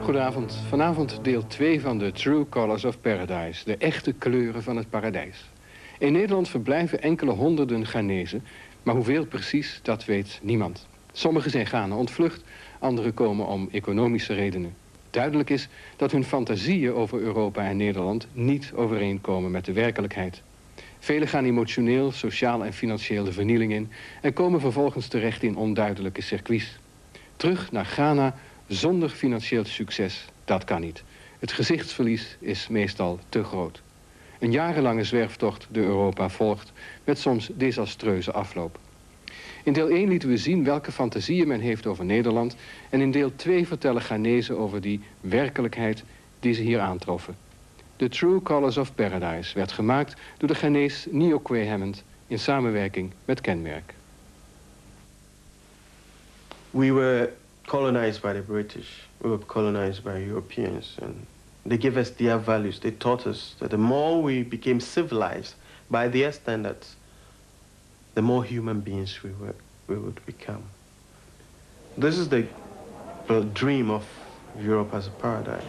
Goedenavond. Vanavond deel 2 van de True Colors of Paradise. De echte kleuren van het paradijs. In Nederland verblijven enkele honderden Ghanezen. Maar hoeveel precies, dat weet niemand. Sommigen zijn Ghana ontvlucht, anderen komen om economische redenen. Duidelijk is dat hun fantasieën over Europa en Nederland niet overeenkomen met de werkelijkheid. Velen gaan emotioneel, sociaal en financieel de vernieling in en komen vervolgens terecht in onduidelijke circuits. Terug naar Ghana zonder financieel succes, dat kan niet. Het gezichtsverlies is meestal te groot. Een jarenlange zwerftocht door Europa volgt met soms desastreuze afloop. In deel 1 lieten we zien welke fantasieën men heeft over Nederland en in deel 2 vertellen Ghanezen over die werkelijkheid die ze hier aantroffen. The True Colors of Paradise werd gemaakt door de Ghanees Niokwe Hammond in samenwerking met Kenmerk. We were colonized by the British. We were colonized by Europeans, and they gave us their values. They taught us that the more we became civilized by their standards, the more human beings we would become. This is the dream of Europe as a paradise.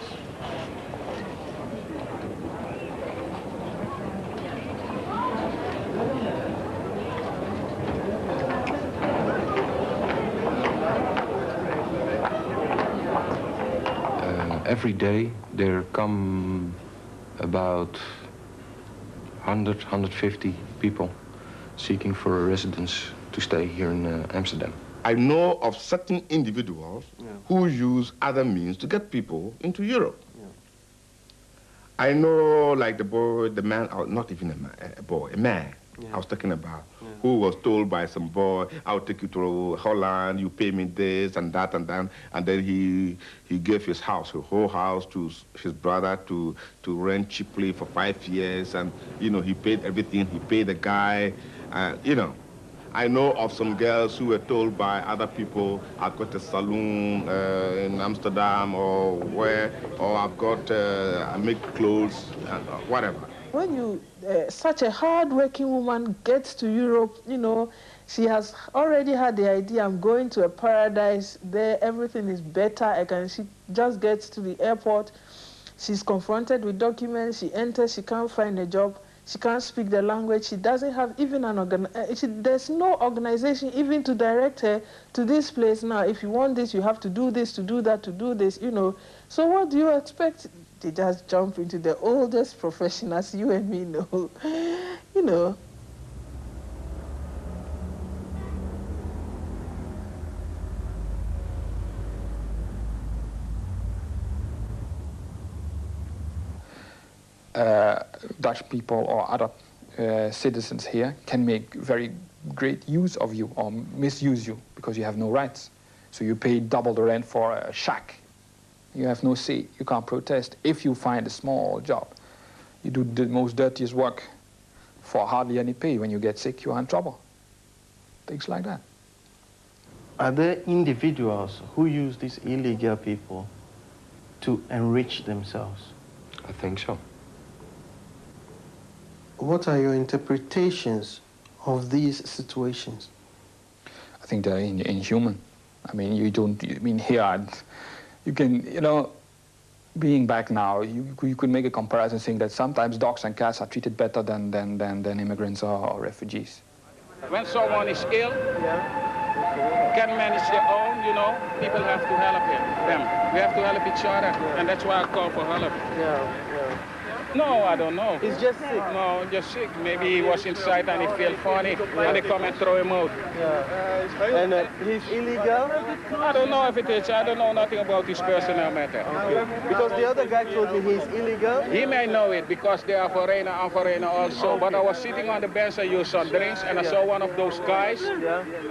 Every day there come about 100, 150 people seeking for a residence to stay here in Amsterdam. I know of certain individuals who use other means to get people into Europe. I know, like the man, not even a boy, a man I was talking about, who was told by some boy, I'll take you to Holland, you pay me this and that, and then he gave his house, his whole house, to his brother to rent cheaply for 5 years, and, you know, he paid everything, he paid the guy, you know. I know of some girls who were told by other people, I've got a saloon in Amsterdam or where, or I've got, I make clothes, whatever. When you, such a hard-working woman gets to Europe, you know, she has already had the idea, I'm going to a paradise, there everything is better, she just gets to the airport, she's confronted with documents, she enters, she can't find a job, she can't speak the language, she doesn't have even there's no organization even to direct her to this place now. If you want this, you have to do this, to do that, to do this, you know. So what do you expect? They just jump into the oldest professionals you and me know, you know. Dutch people or other citizens here can make very great use of you or misuse you because you have no rights. So you pay double the rent for a shack. You have no say. You can't protest. If you find a small job, you do the most dirtiest work for hardly any pay. When you get sick, you are in trouble. Things like that. Are there individuals who use these illegal people to enrich themselves? I think so. What are your interpretations of these situations? I think they're inhuman. I mean, here, you can, you know, being back now, you could make a comparison saying that sometimes dogs and cats are treated better than immigrants or refugees. When someone is ill, can't manage their own, you know, people have to help them. We have to help each other, and that's why I call for help. No, I don't know. He's just sick? No, just sick. Maybe he was inside and he felt funny, and they come and throw him out. And he's illegal? I don't know if it is. I don't know nothing about his personal matter. Okay. Because the other guy told me he's illegal? He may know it because they are foreigner and foreigner also. Okay. But I was sitting on the bench and used some drinks, and I saw one of those guys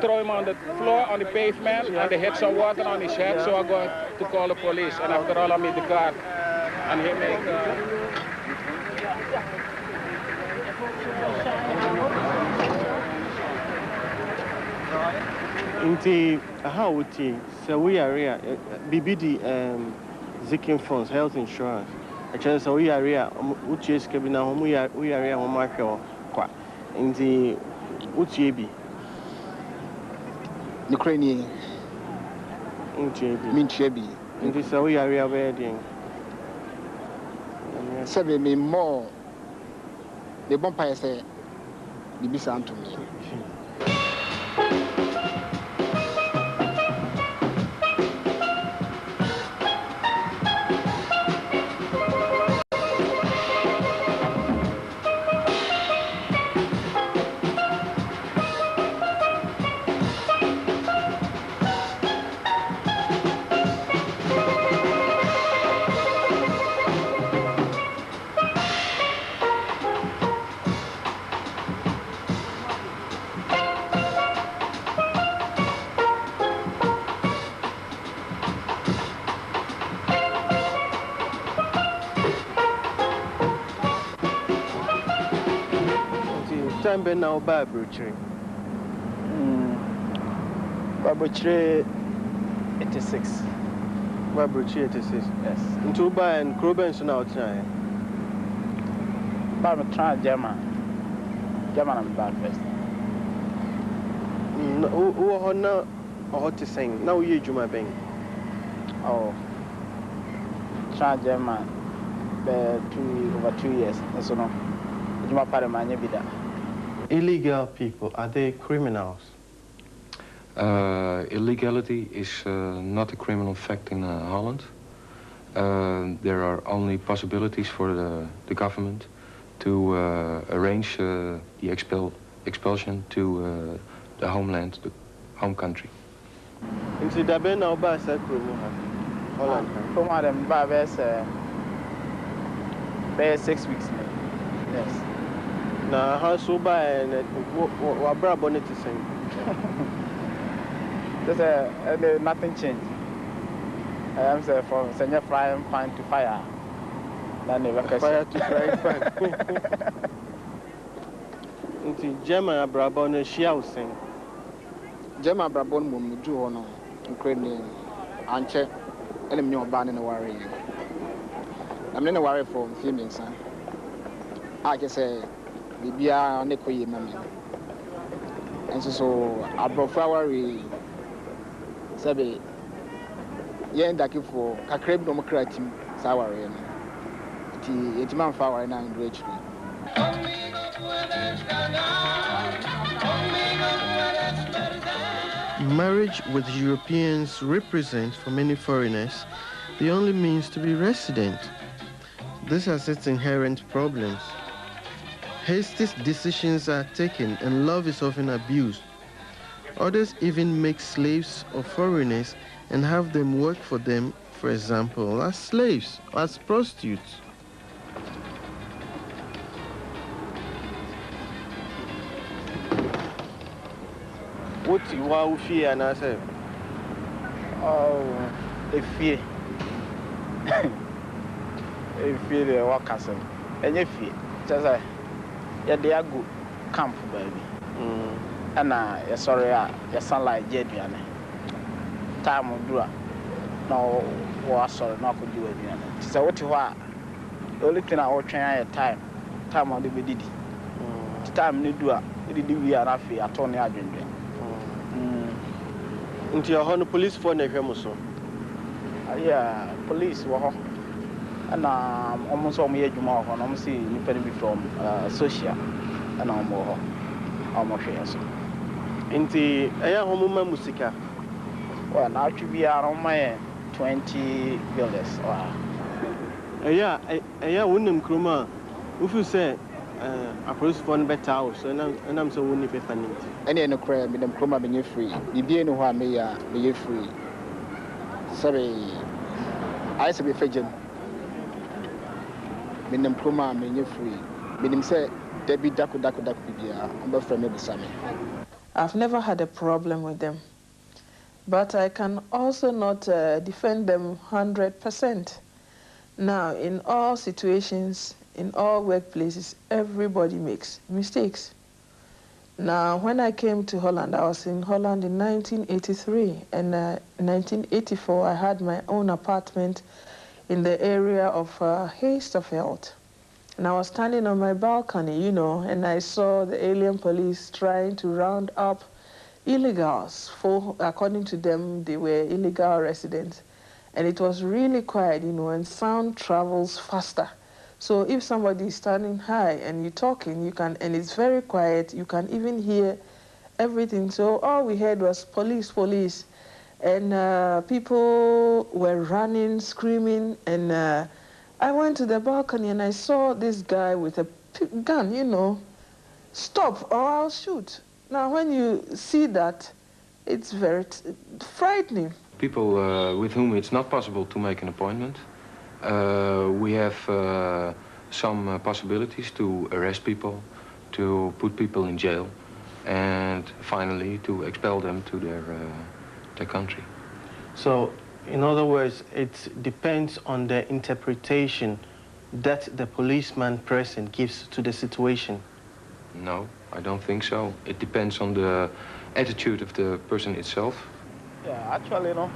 throw him on the floor, on the pavement, and they had some water on his head, so I go to call the police. And after all, I meet the guard, and he make... Inti how would you so we are here BBD Zikin funds health insurance actually so we are here uchi eskebi na we are here on market kwa inti uchi ebi Ukrainian uchi ebi minchebi In this area wedding. Seven me more. The bumpire say, "Be listen to me." Time ben now Bible tree. Bible tree 86. Bible tree 86. Yes. Into buy and Kroben so now try. Bible try German. German I'm back first. Who are now or to sing? Now you do my bang. Oh. Try German. Over 2 years. So no. You my part of my vida. Illegal people, are they criminals? Illegality is not a criminal fact in Holland. There are only possibilities for the government to arrange the expulsion to the homeland, the home country. Into the Ben now by Holland. From them by 6 weeks now. Yes. Now, how so by and what brought bonnet to sing? There's nothing changed. I am saying from senior frying pan to fire. Then the fire to frying pan. Into German Brabon, she will sing. German Brabon will do on Ukrainian and check enemy of ban in the worry. I'm in a worry for females. I can say. Bibia on the Koyi Mammy. And so I brought flower. Sabe, yen daki for a crab democrat sour. It's man flower and I'm rich. Marriage with Europeans represents for many foreigners the only means to be resident. This has its inherent problems. Hasty decisions are taken and love is often abused. Others even make slaves of foreigners and have them work for them, for example, as slaves, as prostitutes. What you want fear and I say? Oh, a fear. A fear the workers. And you fear. Just like. Yeah, they are good camp, baby. And sorry, your son like Jedian. Time will do it. No, sorry, not could do it. So, what you are, the only thing I will try at time on the did. Time you do it, we are not free at Tony Adrian. Into your Honda police for Nehemoso. Yeah, police were. And almost all my age more when I'm seeing you from social and almost here. Into a home musica. Well, now to be around my 20 builders. Yeah, wouldn't Kruma. If you say a police phone better house, and I'm so wouldn't be funny. Any no crab, Madam Kruma being free. The being who I may be free. Sorry, I say be fidgeting. Madam Kruma may free. Madam say, Debbie Daku Bibia, I'm not from Sami. I've never had a problem with them. But I can also not defend them 100%. Now, in all situations, in all workplaces, everybody makes mistakes. Now, when I came to Holland, I was in Holland in 1983, and in 1984, I had my own apartment in the area of Heesterveld. And I was standing on my balcony, you know, and I saw the alien police trying to round up illegals. According to them, they were illegal residents. And it was really quiet, you know, and sound travels faster. So if somebody is standing high and you're talking, you can, and it's very quiet, you can even hear everything. So all we heard was police, police. And people were running, screaming, and I went to the balcony and I saw this guy with a gun, you know, stop or I'll shoot. Now when you see that, it's very frightening. People with whom it's not possible to make an appointment, we have some possibilities to arrest people, to put people in jail, and finally to expel them to their country. So, in other words, it depends on the interpretation that the policeman present gives to the situation. No, I don't think so. It depends on the attitude of the person itself. Yeah, actually, no.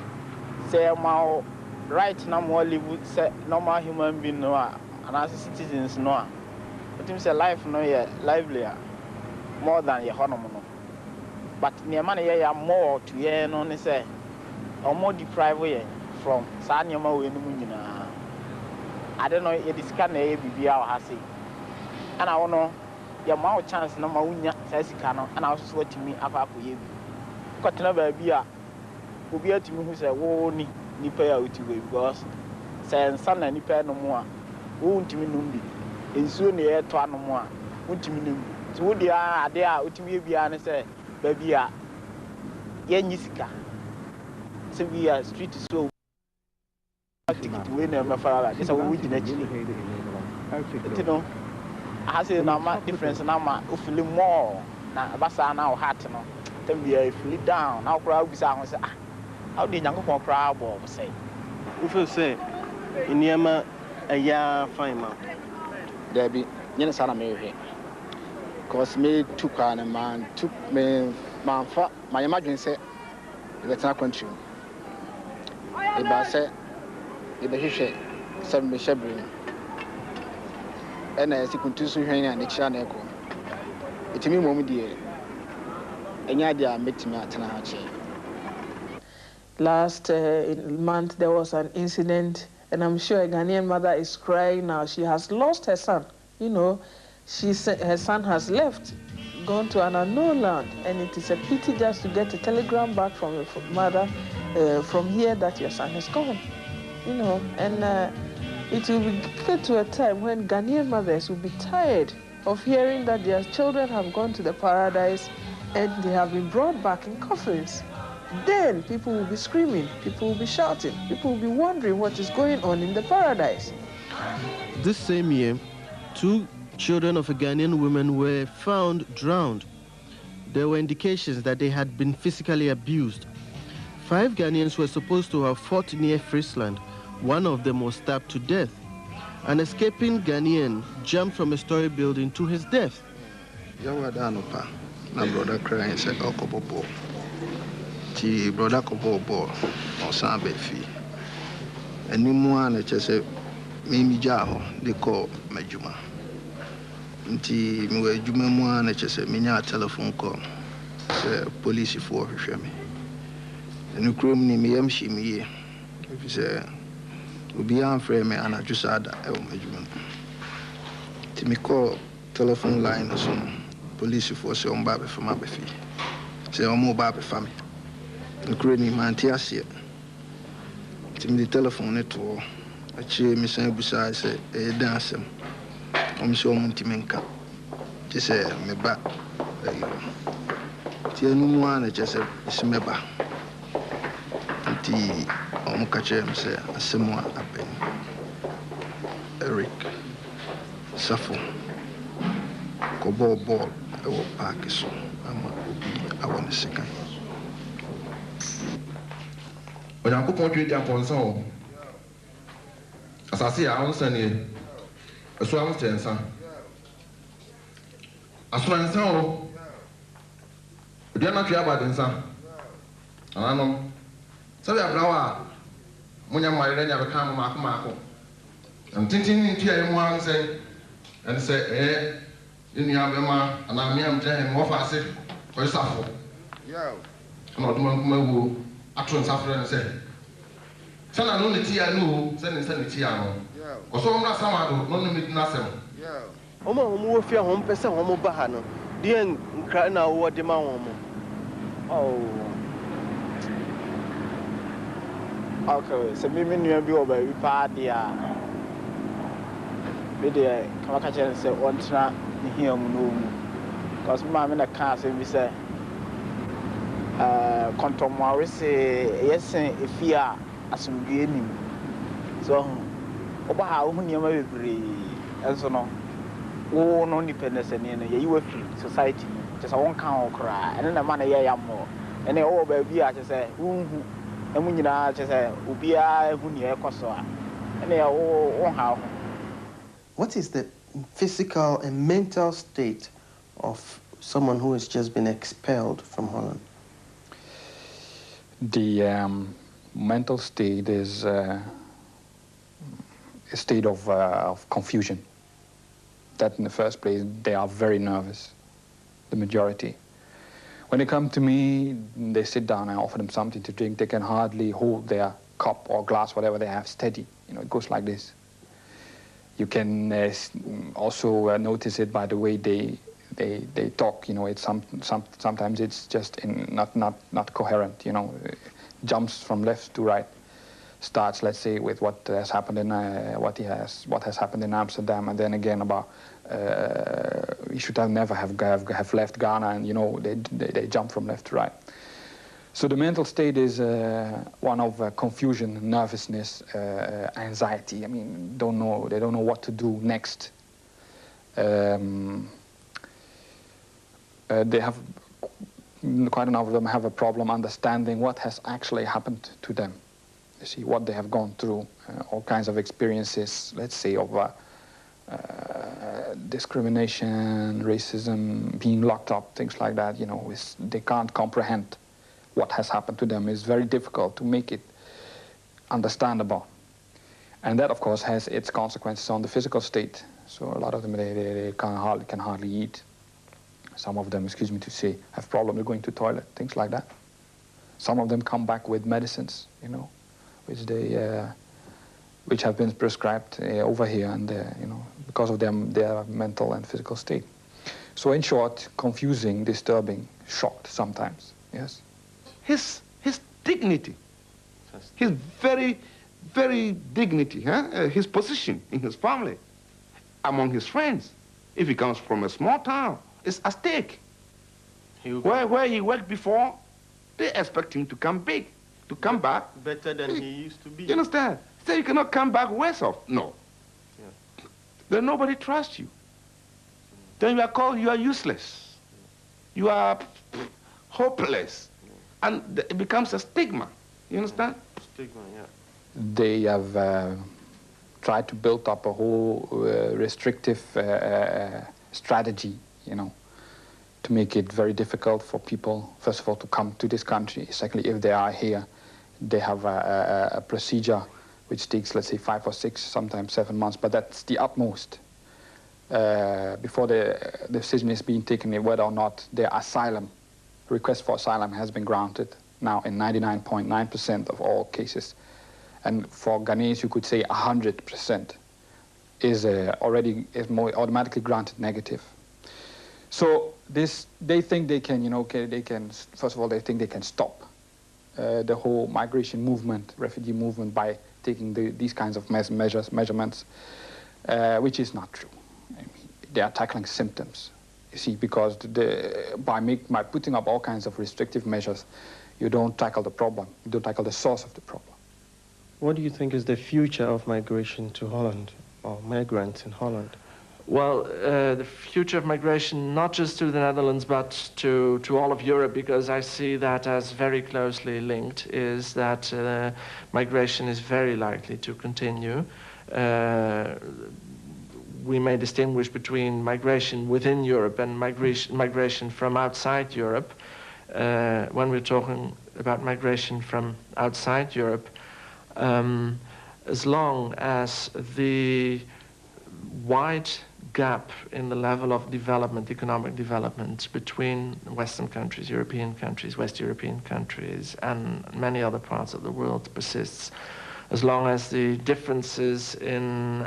Say, my right now, more live say normal human being, no, and as citizens, no. But him say life, no, yeah, livelier, more than your honor, no. But near money, yeah, more to yeah, no, say, or more deprived from Sanyama, I don't know, it is kind of be our hassy. And I want to know, your more chance, no more, says he cannot, and I was what to me about you. Got to know, baby, who be to me who say, oh, ni pay out to because saying son and ni no more, won't me numbi, and soon the air to no more, won't me numbi. So, would you are there, would you be honest, say, baby, Yenisika. So, we are street so. Win a father, it's a witch in a chili. You know, I say, no, my difference, and I'm feeling more. Now, Bassa now hat, no, then we are feeling down. Now, crowd be sound. How did young people crowd or say? If you say, in Yama, a year fine man. There be, Yen Sana Mary. Cause me took a man, took me, my emergency, let's not continue. If I say, if I say, some Mishabrin, and as you continue and it's an echo. It's me, Mommy dear. Any idea met me at Tanahachi. Last month there was an incident, and I'm sure a Ghanaian mother is crying now. She has lost her son. You know, her son has left, gone to an unknown land, and it is a pity just to get a telegram back from your mother from here that your son is gone. You know, and it will get to a time when Ghanaian mothers will be tired of hearing that their children have gone to the paradise and they have been brought back in coffins. Then people will be screaming, people will be shouting, people will be wondering what is going on in the paradise. This same year, 2 children of a Ghanaian woman were found drowned. There were indications that they had been physically abused. 5 Ghanaians were supposed to have fought near Friesland. One of them was stabbed to death. An escaping Ghanaian jumped from a story building to his death. My brother crying said, "Oh, Kobo." Ti brother Kobo on Sunday fee. And no one just said, "Mimi Jaho, they call Majuma." Nti me we Juma one just said, "Minya telephone call." Say police for me. And you crom ni me yamshi me. If you say, "Ubi am frame me and I just had Majuma." Ti me call telephone line or something. Police force say on baby for my baby. Say on more baby for me. The crazy man tears here. Tim the telephone at all. I cheer me saying besides say a dance him. I'm so muntimenka. Just say me back. Tia no one just say it's me back. Nti I'm catching him say asemwa apen. Eric Safo. Kobo ball. I will pack so I want a second. When I put country down for so, as I see, I understand you. A swam stands, son. A swam so, but you're not here about the son. And I know. So we have now, when you're married, you become Marco. I'm thinking into everyone say, and say, in the Alabama, and I'm telling more fast for yourself. Yeah. I'm not doing my woo. I turn suffer and say, Sana no ne tia no, send ne tia no. Oso mra samado no no medina sem. Omo wo fia ho mpese ho mo ba ha no. De nkra na wo de ma ho mo. Oh. Okay, so me nua bi o ba bi pa dia. Me de kama ka chere say on tra ne hia mu no mu. Cause ma me na ka say bi say kontomware say yesen efia asomdue nim. So oba ha wo niam bebre enso no wo no independence ne no ye free society just won kan okra ene na ma na ye yammo ene wo ba bi a say unhu emu nyina say obi a hu ne ekoso a ene wo ha ho. What is the physical and mental state of someone who has just been expelled from Holland? The mental state is a state of confusion. That in the first place, they are very nervous, the majority. When they come to me, they sit down, I offer them something to drink. They can hardly hold their cup or glass, whatever they have, steady. You know, it goes like this. You can also notice it by the way they talk. You know, it's sometimes it's just not coherent. You know, jumps from left to right. Starts, let's say, with what has happened in what has happened in Amsterdam, and then again about we should have never have left Ghana, and you know they jump from left to right. So the mental state is one of confusion, nervousness, anxiety. I mean, they don't know what to do next. They have quite enough of them have a problem understanding what has actually happened to them. You see what they have gone through, all kinds of experiences, let's say, of discrimination, racism, being locked up, things like that. You know, they can't comprehend what has happened to them. It's very difficult to make it understandable. And that, of course, has its consequences on the physical state. So a lot of them, they can hardly eat. Some of them, excuse me to say, have problems with going to the toilet, things like that. Some of them come back with medicines, you know, which have been prescribed over here, and you know, because of their mental and physical state. So in short, confusing, disturbing, shocked sometimes. Yes. His dignity, his very dignity, his position in his family, among his friends, if he comes from a small town, is at stake. Where he worked before, they expect him to come big, to come back better than he used to be. You understand? So you cannot come back worse off. No. Yeah. Then nobody trusts you. Then you are called, you are useless. You are hopeless. And it becomes a stigma. You understand? Stigma, yeah. They have tried to build up a whole restrictive strategy, you know, to make it very difficult for people, first of all, to come to this country. Secondly, if they are here, they have a procedure which takes, let's say, 5 or 6, sometimes 7 months, but that's the utmost before the decision is being taken whether or not their asylum, request for asylum has been granted now in 99.9% of all cases. And for Ghanaians, you could say 100% is more automatically granted negative. So they think they can, you know, first of all, they think they can stop the whole migration movement, refugee movement, by taking these kinds of measurements, which is not true. I mean, they are tackling symptoms, you see, because by putting up all kinds of restrictive measures, you don't tackle the problem, you don't tackle the source of the problem. What do you think is the future of migration to Holland, or migrants in Holland? Well, the future of migration, not just to the Netherlands, but to all of Europe, because I see that as very closely linked, is that migration is very likely to continue. We may distinguish between migration within Europe and migration from outside Europe. When we're talking about migration from outside Europe, as long as the wide gap in the level of development, economic development, between Western countries, European countries, West European countries, and many other parts of the world persists, as long as the differences in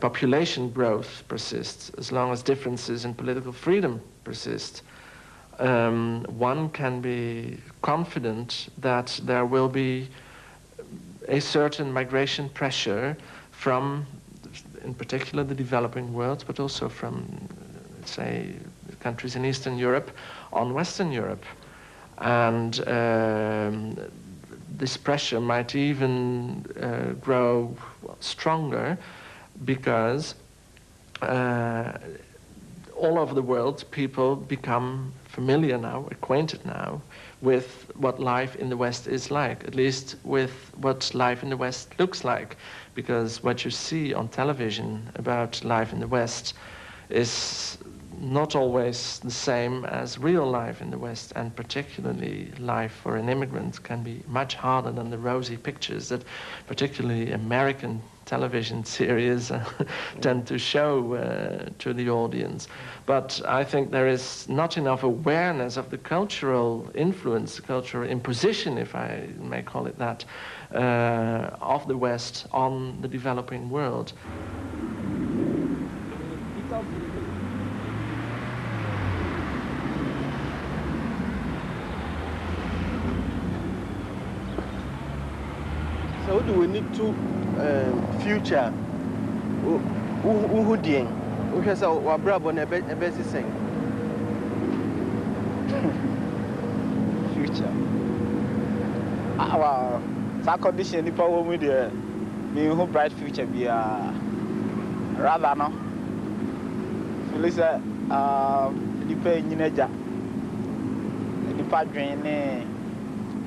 population growth persist, as long as differences in political freedom persist, one can be confident that there will be a certain migration pressure from, in particular, the developing world, but also from, say, countries in Eastern Europe on Western Europe. And this pressure might even grow stronger because all over the world people become familiar now, acquainted now with what life in the West is like, at least with what life in the West looks like, because what you see on television about life in the West is not always the same as real life in the West, and particularly life for an immigrant can be much harder than the rosy pictures that particularly American television series tend to show to the audience. But I think there is not enough awareness of the cultural influence, cultural imposition, if I may call it that, of the West on the developing world. So do we need to future who ding? We have our brother and a best thing. Future. Our condition, the power with the who bright future be rather no. Felisa, the pay in Neja, the padre,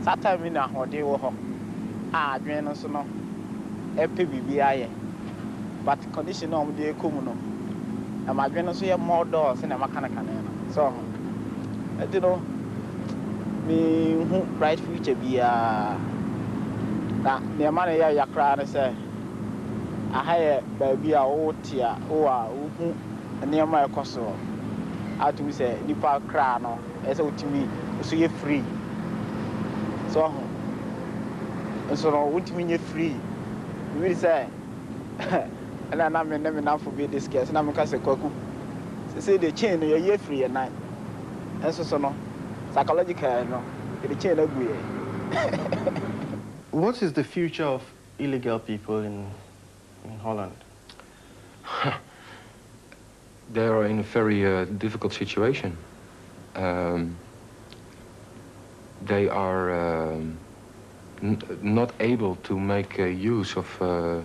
Saturday in a hotel. Drain also no. BBI. But condition on the communal. And my drain also have more doors in a mechanical. So, I don't know. Me who bright future be that the money ya cry say. I hire baby a old tia or who near my castle. How to say, Nipa crano, as to me, so you're free. So, so what mean you're free? You will say, and I'm never enough for this case, and I'm a case of cocoa. Say the chain, you're free at night. And so no, psychological, no, the chain agree. What is the future of illegal people in Holland? They are in a very difficult situation. They are not able to make use of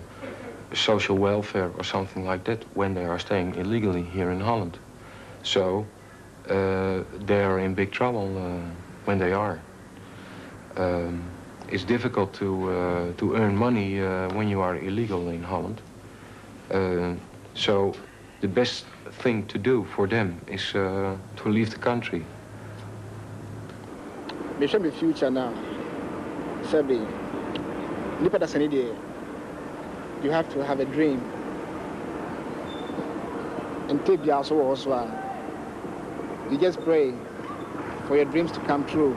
social welfare or something like that when they are staying illegally here in Holland. So they are in big trouble when they are. It's difficult to earn money when you are illegal in Holland. So the best thing to do for them is to leave the country. Mission be future now. Sabi, you have to have a dream and take the also. You just pray for your dreams to come true.